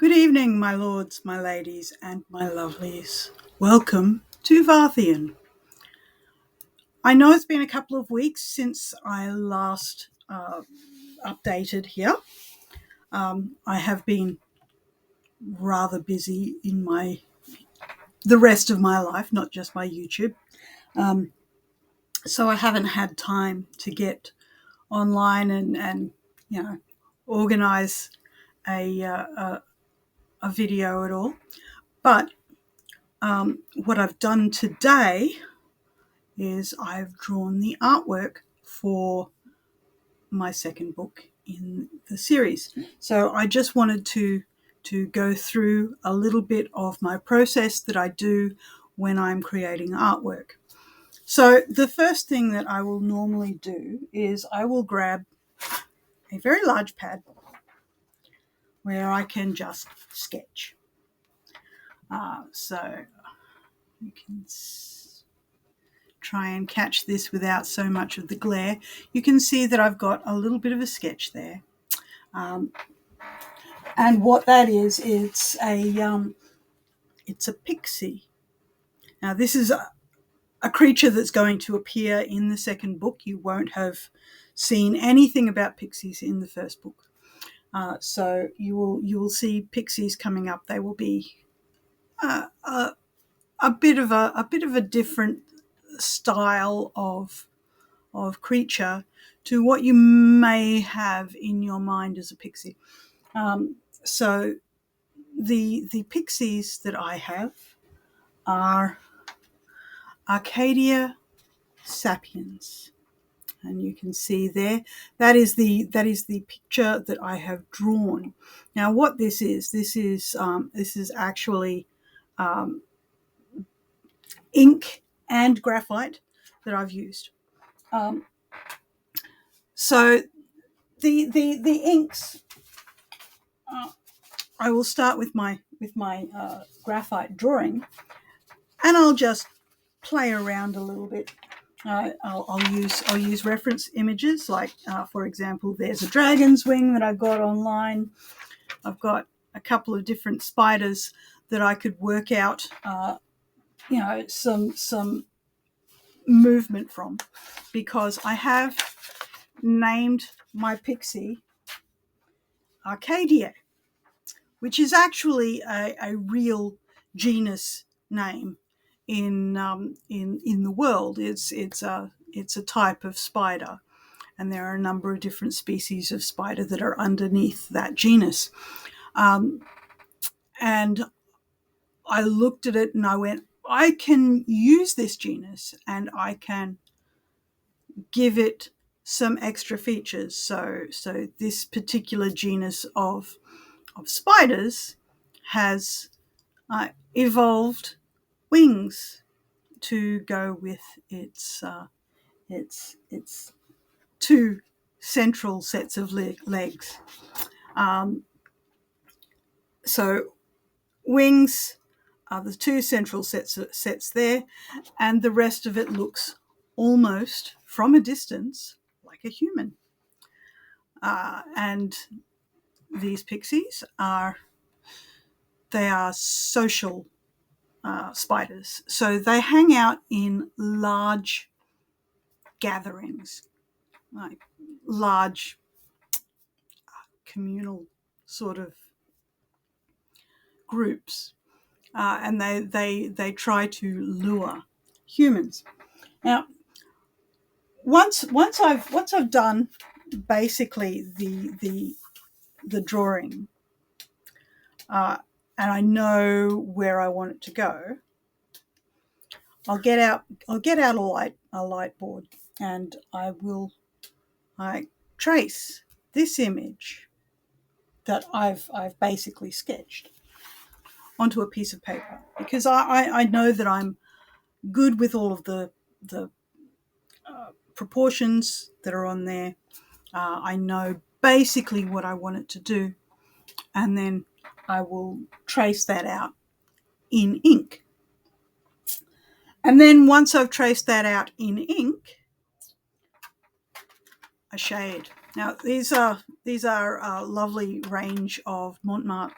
Good evening, my lords, my ladies, and my lovelies. Welcome to Varthien. I know it's been a couple of weeks since I last updated here. I have been rather busy in the rest of my life, not just my YouTube. So I haven't had time to get online and organize a video at all. But what I've done today is I've drawn the artwork for my second book in the series. So I just wanted to go through a little bit of my process that I do when I'm creating artwork. So the first thing that I will normally do is I will grab a very large pad where I can just sketch. So you can try and catch this without so much of the glare. You can see that I've got a little bit of a sketch there. And what that is, it's a pixie. Now this is a creature that's going to appear in the second book. You won't have seen anything about pixies in the first book. So you will see pixies coming up. They will be a bit of a different style of creature to what you may have in your mind as a pixie. So the pixies that I have are Arcadia sapiens, and you can see there that is the picture that I have drawn. Now, what this is actually ink and graphite that I've used. So the inks. I will start with my graphite drawing, and I'll just play around a little bit. I'll use reference images, like for example, there's a dragon's wing that I've got online. I've got a couple of different spiders that I could work out, some movement from, because I have named my pixie Arcadia, which is actually a real genus name in the world. It's a type of spider, and there are a number of different species of spider that are underneath that genus. And I looked at it and I went, I can use this genus and I can give it some extra features. So this particular genus of spiders has evolved wings to go with its two central sets of legs. So wings are the two central sets there, and the rest of it looks almost from a distance like a human. And these pixies are social spiders. So they hang out in large gatherings, like large communal sort of groups, and they try to lure humans. Now, once I've done basically the drawing, and I know where I want it to go, I'll get out a light board, and I will trace this image that I've basically sketched onto a piece of paper, because I know that I'm good with all of the proportions that are on there. I know basically what I want it to do, and then I will trace that out in ink. And then once I've traced that out in ink, I shade. Now these are a lovely range of Montmartre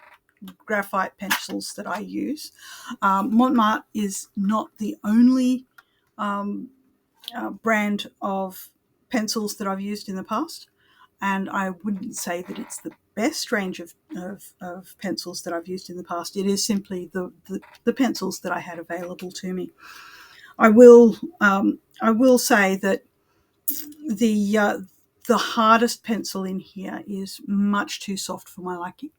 graphite pencils that I use. Montmartre is not the only brand of pencils that I've used in the past, and I wouldn't say that it's the best range of pencils that I've used in the past. It is simply the pencils that I had available to me. I will say that the hardest pencil in here is much too soft for my liking.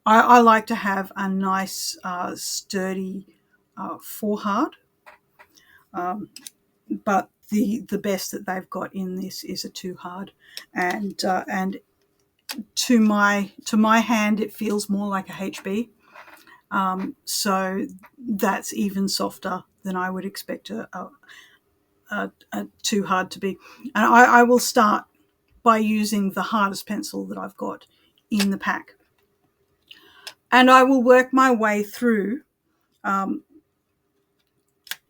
I like to have a nice sturdy forehard, but the best that they've got in this is a too hard, and to my hand it feels more like a HB. So that's even softer than I would expect a too hard to be. And I will start by using the hardest pencil that I've got in the pack, and I will work my way through,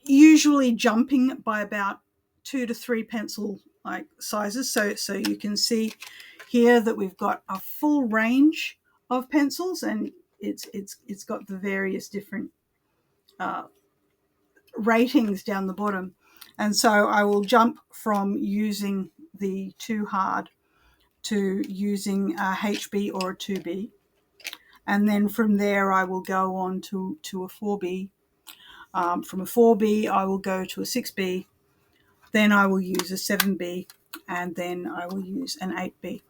usually jumping by about 2 to 3 pencil like sizes. So you can see here that we've got a full range of pencils, and it's got the various different ratings down the bottom. And so I will jump from using the too hard to using a HB or a 2B. And then from there, I will go on to a 4B. From a 4B, I will go to a 6B. Then I will use a 7B. And then I will use an 8B.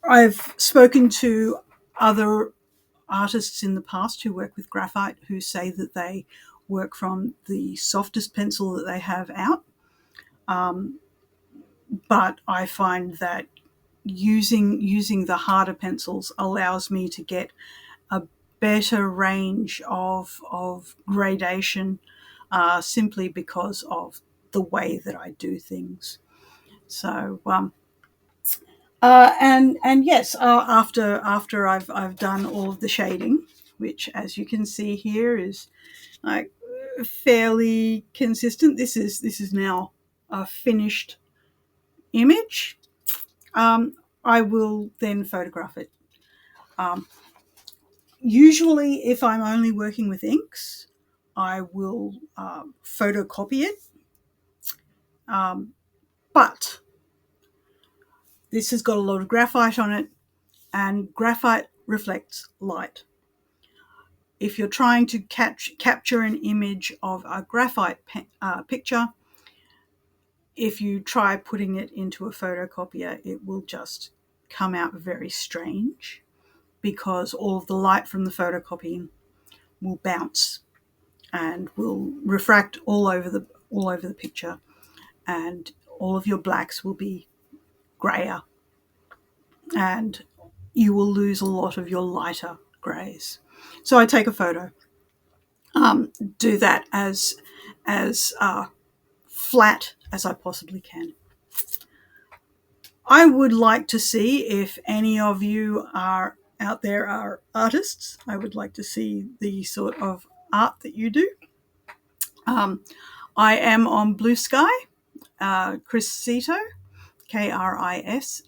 I've spoken to other artists in the past who work with graphite who say that they work from the softest pencil that they have out. But I find that using the harder pencils allows me to get a better range of gradation, simply because of the way that I do things. So and yes, after I've done all of the shading, which as you can see here is like fairly consistent. This is now a finished image. I will then photograph it. Usually, if I'm only working with inks, I will photocopy it. But this has got a lot of graphite on it, and graphite reflects light. If you're trying to capture an image of a graphite picture, if you try putting it into a photocopier, it will just come out very strange, because all of the light from the photocopying will bounce and will refract all over the picture, and all of your blacks will be grayer, and you will lose a lot of your lighter greys. So I take a photo, do that as flat as I possibly can. I would like to see if any of you are out there are artists. I would like to see the sort of art that you do. I am on Bluesky, Chris Sito, KRISSIHTO.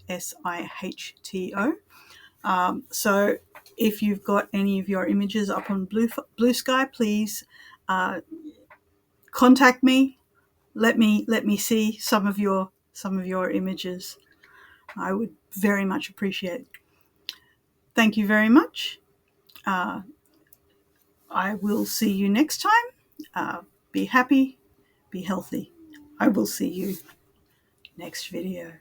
So if you've got any of your images up on Bluesky, please contact me. Let me see some of your images. I would very much appreciate it. Thank you very much. I will see you next time. Be happy, be healthy. I will see you next video.